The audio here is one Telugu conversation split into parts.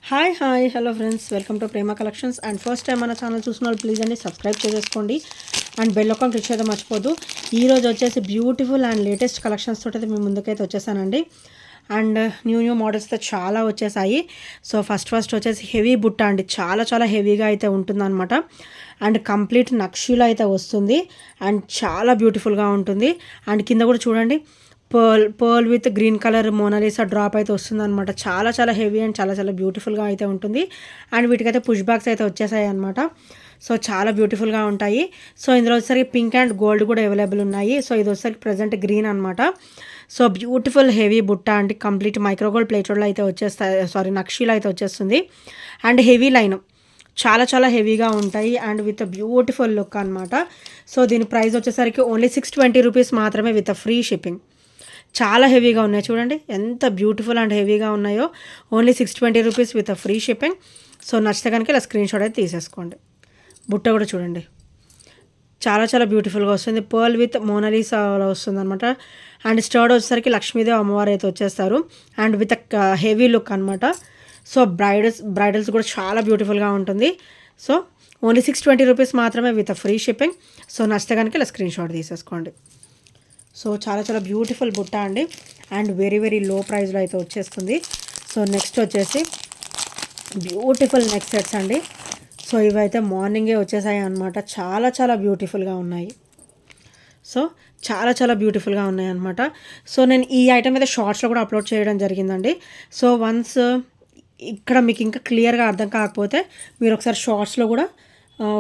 Hi hello friends, welcome to Prema collections. And first time మన ఛానల్ చూసిన వాళ్ళు ప్లీజ్ అండి సబ్స్క్రైబ్ చేసుకోండి అండ్ బెల్ ఐకాన్ క్లిక్ చేయడం మర్చిపోద్దు. ఈరోజు వచ్చేసి బ్యూటిఫుల్ అండ్ లేటెస్ట్ కలెక్షన్స్ తోటి అయితే మీ ముందుకైతే వచ్చేసానండి. అండ్ న్యూ మోడల్స్ అయితే చాలా వచ్చేసాయి. సో ఫస్ట్ వచ్చేసి హెవీ బుట్ట అండి, చాలా హెవీగా అయితే ఉంటుందన్నమాట. అండ్ కంప్లీట్ నక్షీలో అయితే వస్తుంది అండ్ చాలా బ్యూటిఫుల్గా ఉంటుంది. అండ్ కింద కూడా చూడండి, pearl with green colour Mona Lisa drop అయితే వస్తుంది అనమాట. చాలా హెవీ అండ్ చాలా బ్యూటిఫుల్గా అయితే ఉంటుంది. అండ్ వీటికైతే పుష్ బ్యాక్స్ అయితే వచ్చేసాయి అనమాట. సో చాలా బ్యూటిఫుల్గా ఉంటాయి. సో ఇందులో వచ్చేసరికి పింక్ అండ్ గోల్డ్ కూడా అవైలబుల్ ఉన్నాయి. సో ఇది వచ్చేసరికి ప్రజెంట్ గ్రీన్ అనమాట. సో బ్యూటిఫుల్ హెవీ బుట్ట అంటే కంప్లీట్ మైక్రోగోల్డ్ ప్లేటెడ్లో అయితే వచ్చేస్తాయి, నక్షీలో అయితే వచ్చేస్తుంది. అండ్ హెవీ లైన్ చాలా హెవీగా ఉంటాయి అండ్ విత్ బ్యూటిఫుల్ లుక్ అనమాట. సో దీని ప్రైస్ వచ్చేసరికి ఓన్లీ 620 రూపీస్ మాత్రమే విత్ ఫ్రీ షిప్పింగ్. చాలా హెవీగా ఉన్నాయి, చూడండి ఎంత బ్యూటిఫుల్ అండ్ హెవీగా ఉన్నాయో. Only 620 rupees with free shipping. So నచ్చితే కనుక ఇలా స్క్రీన్ షాట్ అయితే తీసేసుకోండి. బుట్ట కూడా చూడండి, చాలా బ్యూటిఫుల్గా వస్తుంది. పర్ల్ విత్ మోనాలిసా వస్తుంది అనమాట. అండ్ స్టర్డ్ వచ్చేసరికి లక్ష్మీదేవి అమ్మవారు అయితే వచ్చేస్తారు అండ్ విత్ హెవీ లుక్ అనమాట. సో బ్రైడల్స్ కూడా చాలా బ్యూటిఫుల్గా ఉంటుంది. సో ఓన్లీ 620 రూపీస్ మాత్రమే విత్ ఫ్రీ షిప్పింగ్. సో నచ్చితే కనుక ఇలా స్క్రీన్ షాట్ తీసేసుకోండి. సో చాలా బ్యూటిఫుల్ బుట్ట అండి అండ్ వెరీ లో ప్రైస్లో అయితే వచ్చేస్తుంది. సో నెక్స్ట్ వచ్చేసి బ్యూటిఫుల్ నెక్ సెట్స్ అండి. సో ఇవైతే మార్నింగే వచ్చేసాయి అనమాట. చాలా బ్యూటిఫుల్గా ఉన్నాయి. సో చాలా బ్యూటిఫుల్గా ఉన్నాయి అనమాట. సో నేను ఈ ఐటమ్ అయితే షార్ట్స్లో కూడా అప్లోడ్ చేయడం జరిగిందండి. సో వన్స్ ఇక్కడ మీకు ఇంకా క్లియర్గా అర్థం కాకపోతే మీరు ఒకసారి షార్ట్స్లో కూడా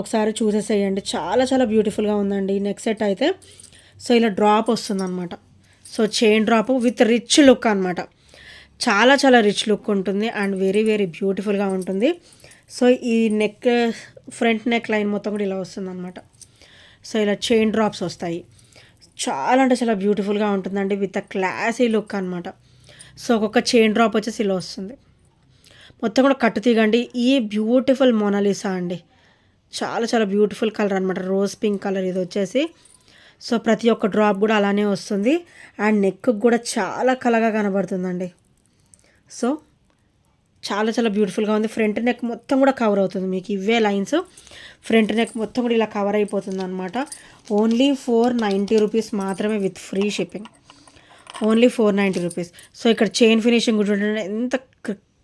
ఒకసారి చూసేసేయండి. చాలా బ్యూటిఫుల్గా ఉందండి ఈ నెక్ సెట్ అయితే. సో ఇలా డ్రాప్ వస్తుందన్నమాట. So chain drop with rich look అనమాట. చాలా రిచ్ లుక్ ఉంటుంది అండ్ వెరీ బ్యూటిఫుల్గా ఉంటుంది. సో ఈ నెక్ ఫ్రంట్ నెక్ లైన్ మొత్తం కూడా ఇలా వస్తుందన్నమాట. సో ఇలా చైన్ డ్రాప్స్ వస్తాయి. చాలా బ్యూటిఫుల్గా ఉంటుందండి విత్ క్లాసీ లుక్ అనమాట. సో ఒక్కొక్క చైన్ డ్రాప్ వచ్చేసి ఇలా వస్తుంది. మొత్తం కూడా కట్టు తీగండి. ఈ బ్యూటిఫుల్ మోనాలిసా అండి, చాలా బ్యూటిఫుల్ కలర్ అనమాట. రోజ్ పింక్ కలర్ ఇది వచ్చేసి. సో ప్రతి ఒక్క డ్రాప్ కూడా అలానే వస్తుంది అండ్ నెక్ కూడా చాలా కలగా కనబడుతుందండి. సో చాలా బ్యూటిఫుల్గా ఉంది. ఫ్రంట్ నెక్ మొత్తం కూడా కవర్ అవుతుంది, మీకు ఇవే లైన్స్ ఫ్రంట్ నెక్ మొత్తం కూడా ఇలా కవర్ అయిపోతుంది అనమాట. ఓన్లీ 490 రూపీస్ మాత్రమే with free shipping. Only 490 rupees. So ఇక్కడ చైన్ ఫినిషింగ్ కూడా చూడండి ఎంత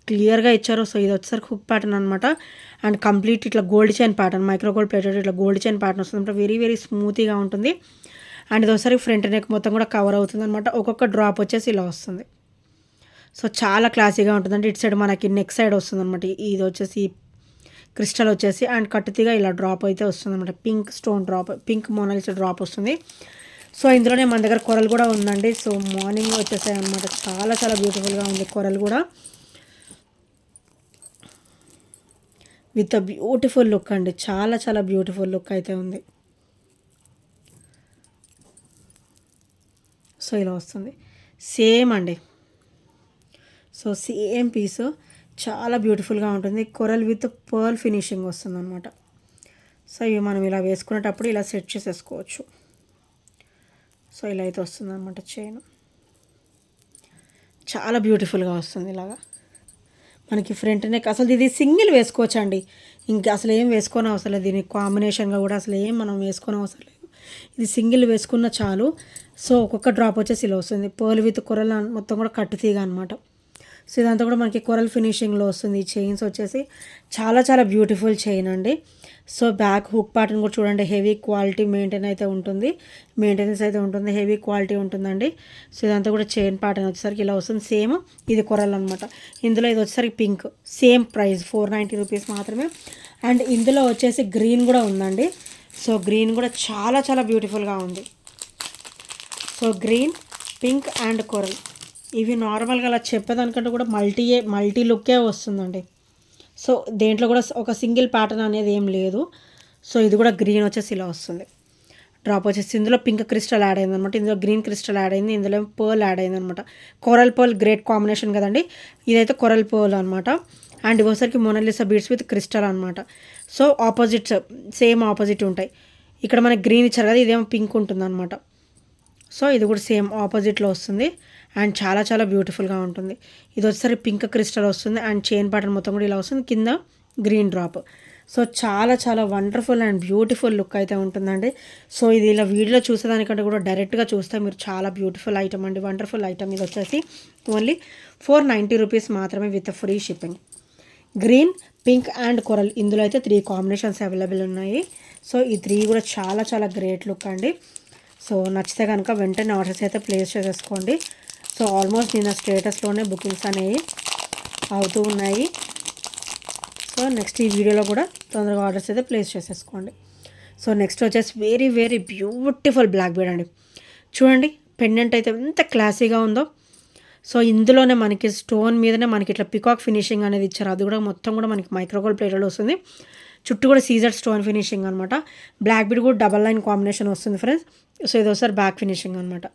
క్లియర్గా ఇచ్చారో. సో ఇది వచ్చేసరికి హుక్ ప్యాటర్న్ అనమాట అండ్ కంప్లీట్ ఇట్లా gold chain pattern, micro gold plated ఇట్లా గోల్డ్ చైన్ ప్యాటర్న్ వస్తుంది. వెరీ స్మూత్గా ఉంటుంది అండ్ ఇది ఒకసారి ఫ్రంట్ నెక్ మొత్తం కూడా కవర్ అవుతుంది అనమాట. ఒక్కొక్క డ్రాప్ వచ్చేసి ఇలా వస్తుంది. సో చాలా క్లాసీగా ఉంటుందండి. ఇటు సైడ్ మనకి నెక్ సైడ్ వస్తుంది అనమాట. ఇది వచ్చేసి క్రిస్టల్ వచ్చేసి అండ్ కట్టుతిగా ఇలా డ్రాప్ అయితే వస్తుంది అనమాట. Pink stone drop, pink Mona Lisa drop వస్తుంది. సో ఇందులోనే మన దగ్గర కొరలు కూడా ఉందండి. సో మార్నింగ్ వచ్చేసాయి అనమాట. చాలా బ్యూటిఫుల్గా ఉంది కొరలు కూడా విత్ బ్యూటిఫుల్ లుక్ అండి. చాలా బ్యూటిఫుల్ లుక్ అయితే ఉంది. సో ఇలా వస్తుంది సేమ్ అండి. సో సేమ్ పీసు చాలా బ్యూటిఫుల్గా ఉంటుంది. కొరల్ విత్ పర్ల్ ఫినిషింగ్ వస్తుంది అనమాట. సో ఇవి మనం ఇలా వేసుకునేటప్పుడు ఇలా సెట్ చేసేసుకోవచ్చు. సో ఇలా అయితే వస్తుంది అనమాట. చైన్ చాలా బ్యూటిఫుల్గా వస్తుంది ఇలాగా మనకి ఫ్రంట్ నెక్. అసలు ఇది సింగిల్ వేసుకోవచ్చు అండి, ఇంకా అసలు ఏం వేసుకోని అవసరం లేదు. దీనికి కాంబినేషన్గా కూడా అసలు ఏం మనం వేసుకోని అవసరం లేదు. ఇది సింగిల్ వేసుకున్న చాలు. సో ఒక్కొక్క డ్రాప్ వచ్చేసి ఇలా వస్తుంది. పర్ల్ విత్ కొరల్ మొత్తం కూడా కట్టు తీగ అనమాట. సో ఇదంతా కూడా మనకి కొరల్ ఫినిషింగ్లో వస్తుంది. ఈ చైన్స్ వచ్చేసి చాలా బ్యూటిఫుల్ చైన్ అండి. సో బ్యాక్ హుక్ ప్యాటర్న్ కూడా చూడండి, హెవీ క్వాలిటీ మెయింటెనెన్స్ అయితే ఉంటుంది, హెవీ క్వాలిటీ ఉంటుందండి. సో ఇదంతా కూడా చైన్ ప్యాటర్న్ వచ్చేసరికి ఇలా వస్తుంది. సేమ్ ఇది కొరల్ అనమాట. ఇందులో ఇది వచ్చేసరికి పింక్, సేమ్ ప్రైస్ 490 రూపీస్ మాత్రమే. అండ్ ఇందులో వచ్చేసి గ్రీన్ కూడా ఉందండి. సో గ్రీన్ కూడా చాలా బ్యూటిఫుల్గా ఉంది. So green, pink and coral ఇవి నార్మల్గా అలా చెప్పేదానికంటే కూడా మల్టీ లుక్కే వస్తుందండి. సో దేంట్లో కూడా ఒక సింగిల్ ప్యాటర్న్ అనేది ఏం లేదు. సో ఇది కూడా గ్రీన్ వచ్చేసి ఇలా వస్తుంది. డ్రాప్ వచ్చేసి ఇందులో పింక్ క్రిస్టల్ యాడ్ అయింది అనమాట, ఇందులో గ్రీన్ క్రిస్టల్ యాడ్ అయింది, ఇందులో పర్ల్ యాడ్ అయింది అనమాట. కొరల్ పర్ల్ గ్రేట్ కాంబినేషన్ కదండి. ఇదైతే కొరల్ పర్ల్ అనమాట. అండ్ ఇవసరికి మోనాలిసా బీడ్స్ విత్ క్రిస్టల్ అనమాట. సో సేమ్ ఆపోజిట్ ఉంటాయి. ఇక్కడ మనకి గ్రీన్ ఇచ్చారు కదా, ఇదేమో పింక్ ఉంటుంది అనమాట. సో ఇది కూడా సేమ్ ఆపోజిట్లో వస్తుంది అండ్ చాలా చాలా బ్యూటిఫుల్గా ఉంటుంది. ఇది వచ్చేసరికి పింక్ క్రిస్టల్ వస్తుంది అండ్ చైన్ ప్యాటర్న్ మొత్తం కూడా ఇలా వస్తుంది, కింద గ్రీన్ డ్రాప్. సో చాలా చాలా వండర్ఫుల్ అండ్ బ్యూటిఫుల్ లుక్ అయితే ఉంటుందండి. సో ఇది ఇలా వీడియోలో చూసేదానికంటే కూడా డైరెక్ట్గా చూస్తే మీరు చాలా బ్యూటిఫుల్ ఐటమ్ అండి, వండర్ఫుల్ ఐటమ్. ఇది వచ్చేసి ఓన్లీ 490 రూపీస్ మాత్రమే with free shipping. Green, pink and coral, ఇందులో అయితే 3 కాంబినేషన్స్ అవైలబుల్ ఉన్నాయి. సో ఈ 3 కూడా చాలా చాలా గ్రేట్ లుక్ అండి. సో నచ్చితే కనుక వెంటనే ఆర్డర్స్ అయితే ప్లేస్ చేసేసుకోండి. సో ఆల్మోస్ట్ నిన్న స్టేటస్లోనే బుకింగ్స్ అనేవి అవుతూ ఉన్నాయి. సో నెక్స్ట్ ఈ వీడియోలో కూడా తొందరగా ఆర్డర్స్ అయితే ప్లేస్ చేసేసుకోండి. సో నెక్స్ట్ వచ్చేసి very very beautiful black bead అండి. చూడండి పెండెంట్ అయితే ఎంత క్లాసీగా ఉందో. సో ఇందులోనే మనకి స్టోన్ మీదనే మనకి ఇట్లా పికాక్ ఫినిషింగ్ అనేది ఇచ్చారు. అది కూడా మొత్తం కూడా మనకి మైక్రోగోల్డ్ ప్లేటెడ్ వస్తుంది. చుట్టూ కూడా సీజర్ స్టోన్ ఫినిషింగ్ అనమాట. బ్లాక్ బీడ్ కూడా డబల్ లైన్ కాంబినేషన్ వస్తుంది ఫ్రెండ్స్. సో ఇది ఒకసారి బ్యాక్ ఫినిషింగ్ అనమాట.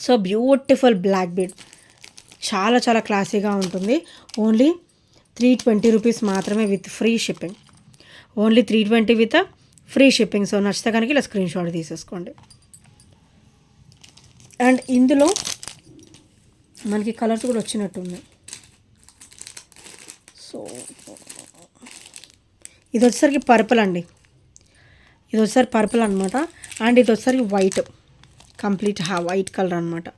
సో బ్యూటిఫుల్ బ్లాక్ బీడ్ చాలా చాలా క్లాసీగా ఉంటుంది. ఓన్లీ 320 రూపీస్ మాత్రమే with free shipping. Only 320 with free shipping. So నచ్చితే కనుక ఇలా స్క్రీన్ షాట్ తీసేసుకోండి. అండ్ ఇందులో మనకి కలర్స్ కూడా వచ్చినట్టు ఉన్నాయి. సో ఇది వచ్చేసరికి పర్పుల్ అండి, ఇది వచ్చేసరికి పర్పుల్ అనమాట. అండ్ ఇది వచ్చేసరికి వైట్, కంప్లీట్ వైట్ కలర్ అనమాట.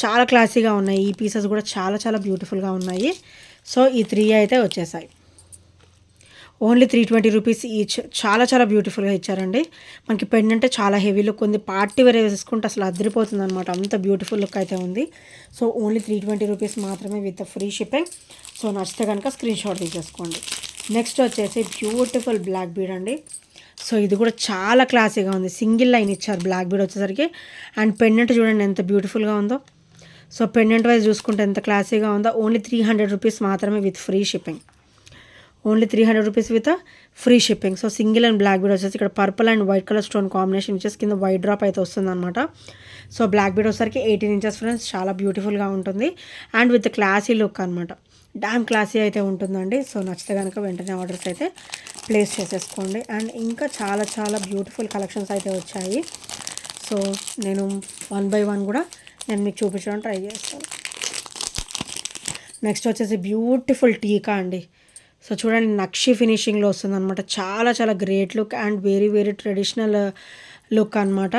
చాలా క్లాసీగా ఉన్నాయి. ఈ పీసెస్ కూడా చాలా చాలా బ్యూటిఫుల్గా ఉన్నాయి. సో ఈ 3 అయితే వచ్చేసాయి. Only 320 rupees each. చాలా చాలా బ్యూటిఫుల్గా ఇచ్చారండి. మనకి పెండెంట్ చాలా హెవీ లుక్ ఉంది. పార్టీ వేర్ వేసుకుంటే అసలు అదిరిపోతుంది అనమాట, అంత బ్యూటిఫుల్ లుక్ అయితే ఉంది. సో ఓన్లీ 320 రూపీస్ మాత్రమే విత్ ఫ్రీ షిప్పింగ్. సో నచ్చితే కనుక స్క్రీన్ షాట్ తీసేసుకోండి. నెక్స్ట్ వచ్చేసి బ్యూటిఫుల్ బ్లాక్ బీడ్ అండి. సో ఇది కూడా చాలా క్లాసీగా ఉంది. సింగిల్ లైన్ ఇచ్చారు బ్లాక్ బీడ్ వచ్చేసరికి. అండ్ పెండెంట్ చూడండి ఎంత బ్యూటిఫుల్గా ఉందో. సో పెండెంట్ వైజ్ చూసుకుంటే ఎంత క్లాసీగా ఉందో. ఓన్లీ 300 రూపీస్ మాత్రమే with free shipping. Only 300 rupees with free shipping. So single and black bead వచ్చేసి ఇక్కడ purple and white colour stone combination వచ్చేసి కింద వైట్ డ్రాప్ అయితే వస్తుంది అనమాట. సో బ్లాక్ బీడ్ వచ్చేసరికి 18 ఇంచెస్ ఫ్రెండ్స్, చాలా బ్యూటిఫుల్గా ఉంటుంది. అండ్ విత్ క్లాసీ లుక్ అనమాట, డామ్ క్లాసీ అయితే ఉంటుందండి. సో నచ్చితే కనుక వెంటనే ఆర్డర్స్ అయితే ప్లేస్ చేసేసుకోండి. అండ్ ఇంకా చాలా చాలా బ్యూటిఫుల్ కలెక్షన్స్ అయితే వచ్చాయి. సో నేను 1 by 1 కూడా నేను మీకు చూపించడానికి ట్రై చేస్తాను. నెక్స్ట్ వచ్చేసి బ్యూటిఫుల్ టీకా అండి. సో చూడండి నక్షి ఫినిషింగ్లో వస్తుంది అనమాట. చాలా చాలా great look and very very traditional look అనమాట.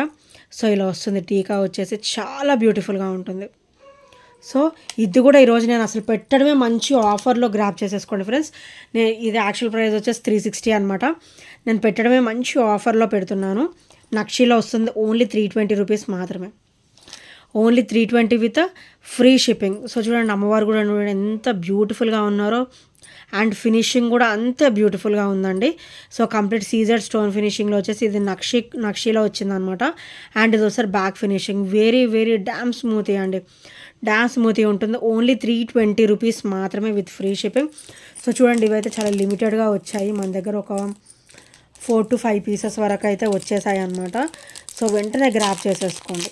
సో ఇలా వస్తుంది టీకా వచ్చేసి, చాలా బ్యూటిఫుల్గా ఉంటుంది. సో ఇది కూడా ఈరోజు నేను అసలు పెట్టడమే మంచి ఆఫర్లో గ్రాప్ చేసేసుకోండి ఫ్రెండ్స్. ఇది యాక్చువల్ ప్రైస్ వచ్చేసి 360 అనమాట. నేను పెట్టడమే మంచి ఆఫర్లో పెడుతున్నాను. నక్షిలో వస్తుంది ఓన్లీ 320 రూపీస్ మాత్రమే. Only 320 with free shipping. So చూడండి అమ్మవారు కూడా ఎంత బ్యూటిఫుల్గా ఉన్నారో. అండ్ ఫినిషింగ్ కూడా అంతే బ్యూటిఫుల్గా ఉందండి. సో కంప్లీట్ సీజర్ స్టోన్ ఫినిషింగ్లో వచ్చేసి ఇది నక్షిలో వచ్చిందనమాట. అండ్ ఇది ఒకసారి back finishing very very dam smoothie అండి, డామ్ స్మూతీ ఉంటుంది. ఓన్లీ 320 రూపీస్ మాత్రమే విత్ ఫ్రీ షిప్పింగ్. సో చూడండి ఇవైతే చాలా లిమిటెడ్గా వచ్చాయి. మన దగ్గర ఒక 4 to 5 పీసెస్ వరకు అయితే వచ్చేసాయి అనమాట. సో వెంటనే గ్రాప్ చేసేసుకోండి.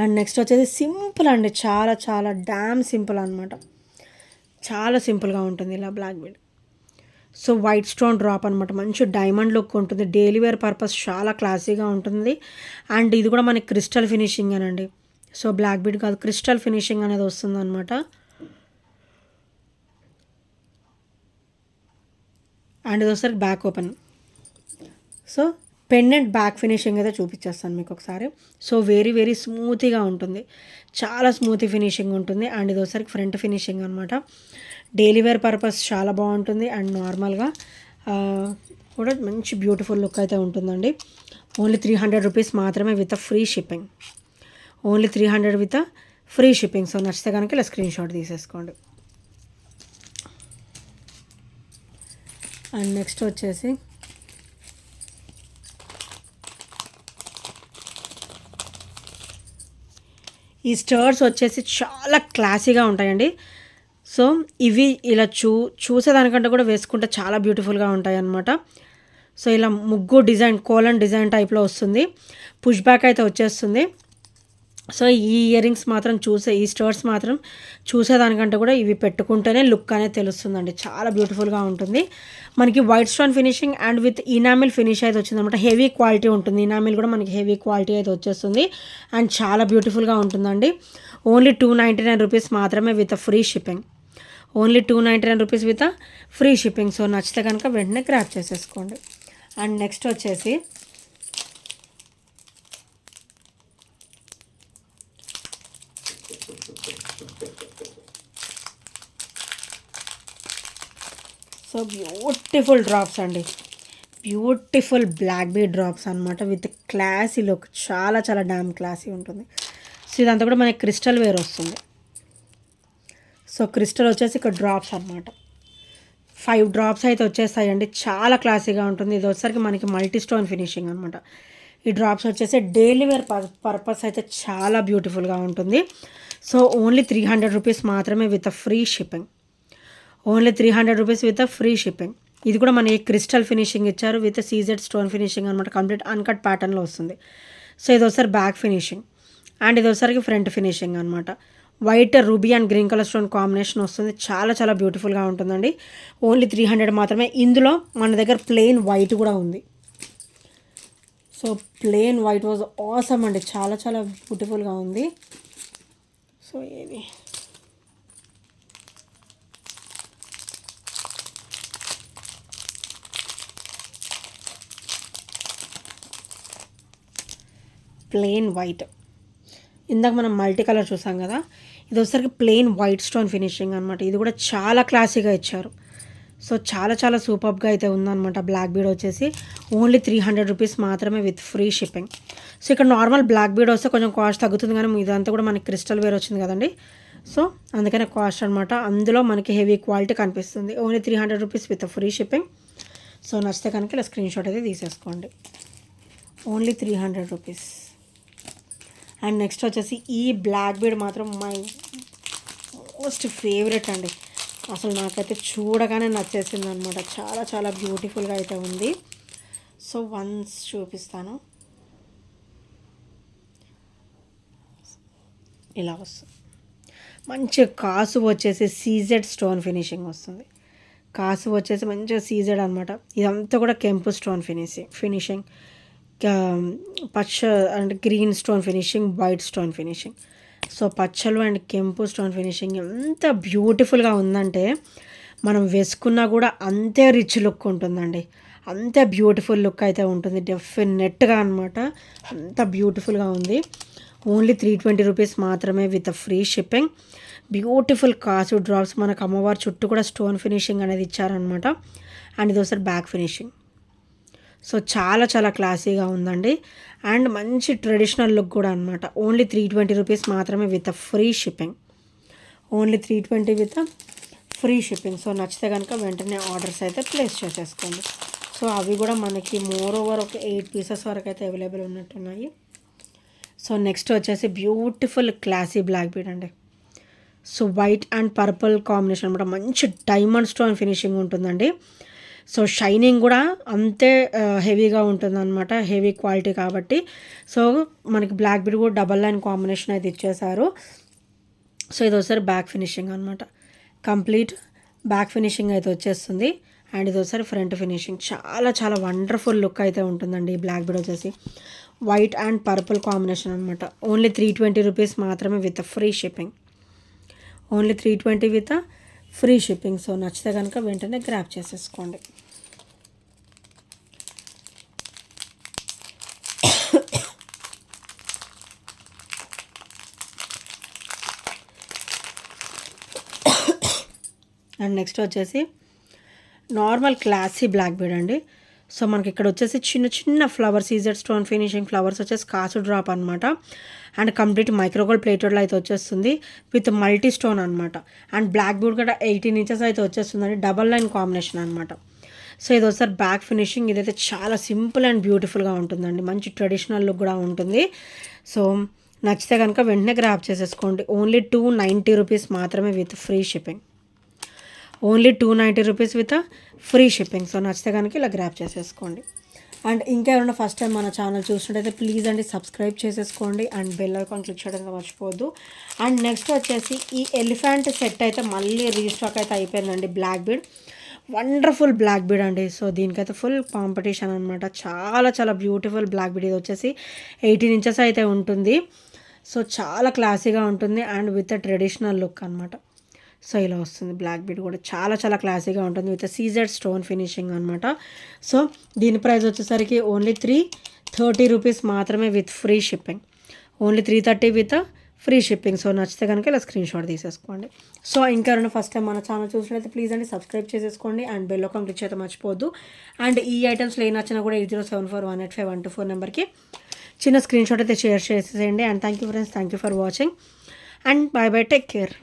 అండ్ నెక్స్ట్ వచ్చేసి సింపుల్ అండి, చాలా చాలా డామ్ సింపుల్ అనమాట. చాలా సింపుల్గా ఉంటుంది ఇలా black bead. So white stone drop అనమాట, మంచి డైమండ్ లుక్ ఉంటుంది. డైలీ వేర్ పర్పస్ చాలా క్లాసీగా ఉంటుంది. అండ్ ఇది కూడా మనకి క్రిస్టల్ ఫినిషింగ్ అనండి. సో బ్లాక్ బీడ్ కాదు, క్రిస్టల్ ఫినిషింగ్ అనేది వస్తుంది అనమాట. అండ్ ఇది ఒకసారి back open. So pendant back finishing అయితే చూపించేస్తాను మీకు ఒకసారి. సో వెరీ వెరీ స్మూతీగా ఉంటుంది, చాలా స్మూతీ ఫినిషింగ్ ఉంటుంది. అండ్ ఇది ఒకసారి ఫ్రంట్ ఫినిషింగ్ అనమాట. డైలీ వేర్ పర్పస్ చాలా బాగుంటుంది. అండ్ నార్మల్గా కూడా మంచి బ్యూటిఫుల్ లుక్ అయితే ఉంటుందండి. ఓన్లీ 300 రూపీస్ మాత్రమే with free shipping. Only 300 with free shipping. So నచ్చితే కనుక ఇలా స్క్రీన్ షాట్ తీసేసుకోండి. అండ్ నెక్స్ట్ వచ్చేసి ఈ స్టర్స్ వచ్చేసి చాలా క్లాసీగా ఉంటాయండి. సో ఇవి ఇలా చూసేదానికంటే కూడా వేసుకుంటే చాలా బ్యూటిఫుల్గా ఉంటాయి అన్నమాట. సో ఇలా ముగ్గు డిజైన్, కోలన్ డిజైన్ టైప్లో వస్తుంది. పుష్ బ్యాక్ అయితే వచ్చేస్తుంది. సో ఈ ఇయర్ రింగ్స్ మాత్రం ఈ స్టర్స్ మాత్రం చూసేదానికంటే కూడా ఇవి పెట్టుకుంటేనే లుక్ అనేది తెలుస్తుందండి. చాలా బ్యూటిఫుల్గా ఉంటుంది. మనకి white stone finishing and with enamel finish అయితే వచ్చిందనమాట. హెవీ క్వాలిటీ ఉంటుంది. ఇనామిల్ కూడా మనకి హెవీ క్వాలిటీ అయితే వచ్చేస్తుంది అండ్ చాలా బ్యూటిఫుల్గా ఉంటుందండి. ఓన్లీ 299 రూపీస్ మాత్రమే with free shipping. Only 299 rupees with free shipping. So నచ్చితే కనుక వెంటనే గ్రాబ్ చేసేసుకోండి. అండ్ నెక్స్ట్ వచ్చేసి సో బ్యూటిఫుల్ డ్రాప్స్ అండి. బ్యూటిఫుల్ బ్లాక్ బీడ్ డ్రాప్స్ అనమాట విత్ క్లాసీ లుక్. చాలా చాలా డామ్ క్లాసీ ఉంటుంది. సో ఇదంతా కూడా మనకి క్రిస్టల్ వేర్ వస్తుంది. సో క్రిస్టల్ వచ్చేసి ఇక్కడ డ్రాప్స్ అనమాట. 5 డ్రాప్స్ అయితే వచ్చేస్తాయండి. చాలా క్లాసీగా ఉంటుంది. ఇది వచ్చేసరికి మనకి మల్టీ స్టోన్ ఫినిషింగ్ అనమాట. ఈ డ్రాప్స్ వచ్చేసి డైలీ వేర్ పర్పస్ అయితే చాలా బ్యూటిఫుల్గా ఉంటుంది. సో ఓన్లీ 300 రూపీస్ మాత్రమే with free shipping. Only 300 rupees with free shipping. ఇది కూడా మనకి క్రిస్టల్ ఫినిషింగ్ ఇచ్చారు విత్ సీజెడ్ స్టోన్ ఫినిషింగ్ అనమాట. కంప్లీట్ అన్కట్ ప్యాటర్న్లో వస్తుంది. సో ఇది ఒకసారి బ్యాక్ ఫినిషింగ్ అండ్ ఇది ఒకసారికి ఫ్రంట్ ఫినిషింగ్ అనమాట. White ruby and green colour stone combination వస్తుంది. చాలా చాలా బ్యూటిఫుల్గా ఉంటుందండి. ఓన్లీ 300 మాత్రమే. ఇందులో మన దగ్గర ప్లెయిన్ వైట్ కూడా ఉంది. So plain white was awesome అండి. చాలా చాలా బ్యూటిఫుల్గా ఉంది. సో ఇది ప్లెయిన్ వైట్. ఇందాక మనం మల్టీ కలర్ చూసాం కదా, ఇది వచ్చేసరికి ప్లెయిన్ వైట్ స్టోన్ ఫినిషింగ్ అనమాట. ఇది కూడా చాలా క్లాసీగా ఇచ్చారు. సో చాలా చాలా సూపర్గా అయితే ఉందన్నమాట. బ్లాక్ బీడ్ వచ్చేసి ఓన్లీ 300 రూపీస్ మాత్రమే విత్ ఫ్రీ షిప్పింగ్. సో ఇక్కడ నార్మల్ బ్లాక్ బీడ్ వస్తే కొంచెం కాస్ట్ తగ్గుతుంది, కానీ ఇదంతా కూడా మనకి క్రిస్టల్ వేర్ వచ్చింది కదండి. సో అందుకనే కాస్ట్ అనమాట. అందులో మనకి హెవీ క్వాలిటీ కనిపిస్తుంది. Only 300 rupees with free shipping. So నచ్చితే కనుక ఇలా స్క్రీన్ షాట్ అయితే తీసేసుకోండి. Only 300 rupees. అండ్ నెక్స్ట్ వచ్చేసి ఈ బ్లాక్ బీడ్ మాత్రం మై మోస్ట్ ఫేవరెట్ అండి. అసలు నాకైతే చూడగానే నచ్చేసింది అనమాట. చాలా చాలా బ్యూటిఫుల్గా అయితే ఉంది. సో వన్స్ చూపిస్తాను. ఇలా వస్తుంది. మంచి కాసు వచ్చేసి సీజెడ్ స్టోన్ ఫినిషింగ్ వస్తుంది. కాసు వచ్చేసి మంచిగా సీజెడ్ అనమాట. ఇదంతా కూడా కెంపు స్టోన్ ఫినిషింగ్ పచ్చ and green stone finishing, white stone finishing. So పచ్చలు అండ్ కెంపు స్టోన్ ఫినిషింగ్ ఎంత బ్యూటిఫుల్గా ఉందంటే మనం వేసుకున్నా కూడా అంతే రిచ్ లుక్ ఉంటుందండి. అంతే బ్యూటిఫుల్ లుక్ అయితే ఉంటుంది డెఫినెట్గా అనమాట. అంత బ్యూటిఫుల్గా ఉంది. ఓన్లీ 320 రూపీస్ మాత్రమే విత్ ఫ్రీ షిప్పింగ్. బ్యూటిఫుల్ కాసు డ్రాప్స్. మనకు అమ్మవారి చుట్టూ కూడా స్టోన్ ఫినిషింగ్ అనేది ఇచ్చారనమాట. అండ్ ఇది ఒకసారి బ్యాక్ ఫినిషింగ్. సో చాలా చాలా క్లాసీగా ఉందండి. అండ్ మంచి ట్రెడిషనల్ లుక్ కూడా అనమాట. ఓన్లీ 320 రూపీస్ మాత్రమే with free shipping. Only 320 with free shipping. So నచ్చితే కనుక వెంటనే ఆర్డర్స్ అయితే ప్లేస్ చేసేసుకోండి. సో అవి కూడా మనకి మోర్ ఓవర్ ఒక 8 పీసెస్ వరకు అయితే అవైలబుల్ ఉన్నట్టున్నాయి. సో నెక్స్ట్ వచ్చేసి బ్యూటిఫుల్ క్లాసీ బ్లాక్ బీడ్ అండి. So white and purple combination అనమాట. మంచి డైమండ్ స్టోన్ ఫినిషింగ్ ఉంటుందండి. సో షైనింగ్ కూడా అంతే హెవీగా ఉంటుందన్నమాట. హెవీ క్వాలిటీ కాబట్టి. సో మనకి బ్లాక్ బీడ్ కూడా డబల్ లైన్ కాంబినేషన్ అయితే ఇచ్చేసారు. సో ఇది ఒకసారి బ్యాక్ ఫినిషింగ్ అనమాట. కంప్లీట్ బ్యాక్ ఫినిషింగ్ అయితే వచ్చేస్తుంది. అండ్ ఇది ఒకసారి ఫ్రంట్ ఫినిషింగ్. చాలా చాలా వండర్ఫుల్ లుక్ అయితే ఉంటుందండి ఈ బ్లాక్ బీడ్ వచ్చేసి. వైట్ అండ్ పర్పుల్ కాంబినేషన్ అనమాట. ఓన్లీ 320 రూపీస్ మాత్రమే with free shipping. Only 320 with free shipping. So నచ్చితే కనుక వెంటనే గ్రాబ్ చేసేసుకోండి. అండ్ నెక్స్ట్ వచ్చేసి నార్మల్ క్లాసీ బ్లాక్ బీడ్ అండి. సో మనకి ఇక్కడ వచ్చేసి చిన్న చిన్న flower CZ stone finishing flowers వచ్చేసి కాసు డ్రాప్ అనమాట. అండ్ కంప్లీట్ మైక్రోగోల్డ్ ప్లేటెడ్లో అయితే వచ్చేస్తుంది విత్ మల్టీ స్టోన్ అనమాట. అండ్ బ్లాక్ బీడ్ కూడా 18 ఇంచెస్ అయితే వచ్చేస్తుందండి. డబల్ లైన్ కాంబినేషన్ అనమాట. సో ఇది ఒకసారి బ్యాక్ ఫినిషింగ్. ఇదైతే చాలా సింపుల్ అండ్ బ్యూటిఫుల్గా ఉంటుందండి. మంచి ట్రెడిషనల్ లుక్ కూడా ఉంటుంది. సో నచ్చితే కనుక వెంటనే గ్రాబ్ చేసేసుకోండి. ఓన్లీ 290 రూపీస్ మాత్రమే with free shipping. Only 290 rupees with free shipping. So నచ్చితే కనుక ఇలా గ్రాబ్ చేసేసుకోండి. అండ్ ఇంకెవరైనా ఫస్ట్ టైం మన ఛానల్ చూసినట్టయితే ప్లీజ్ అండి సబ్స్క్రైబ్ చేసేసుకోండి అండ్ బెల్ ఐకాన్ క్లిక్ చేయడం మర్చిపోవద్దు. అండ్ నెక్స్ట్ వచ్చేసి ఈ ఎలిఫెంట్ సెట్ అయితే మళ్ళీ రీస్టాక్ అయితే అయిపోయిందండి. Black bead wonderful black bead అండి. సో దీనికైతే ఫుల్ కాంపిటీషన్ అనమాట. చాలా చాలా బ్యూటిఫుల్ బ్లాక్ బీడ్. ఇది వచ్చేసి 18 ఇంచెస్ అయితే ఉంటుంది. సో చాలా క్లాసీగా ఉంటుంది అండ్ విత్ ట్రెడిషనల్ లుక్ అనమాట. సో ఇలా వస్తుంది బ్లాక్ బీడ్ కూడా చాలా చాలా క్లాసీగా ఉంటుంది విత్ సీజెడ్ స్టోన్ ఫినిషింగ్ అనమాట. సో దీని ప్రైస్ వచ్చేసరికి ఓన్లీ 330 రూపీస్ మాత్రమే with free shipping. Only 330 with free shipping. So నచ్చితే కనుక ఇలా స్క్రీన్ షాట్ తీసేసుకోండి. సో ఇంకెవరైనా ఫస్ట్ టైం మన ఛానల్ చూసినట్లయితే ప్లీజ్ అండి సబ్స్క్రైబ్ చేసేసుకోండి అండ్ బెల్ ఐకాన్ క్లిక్ అయితే మర్చిపోవద్దు. అండ్ ఈ ఐటమ్స్లో ఏ నచ్చినా కూడా 8074185124 నెంబర్కి చిన్న స్క్రీన్ షాట్ అయితే షేర్ చేసేయండి. And thank you friends, thank you for watching and by by, take care.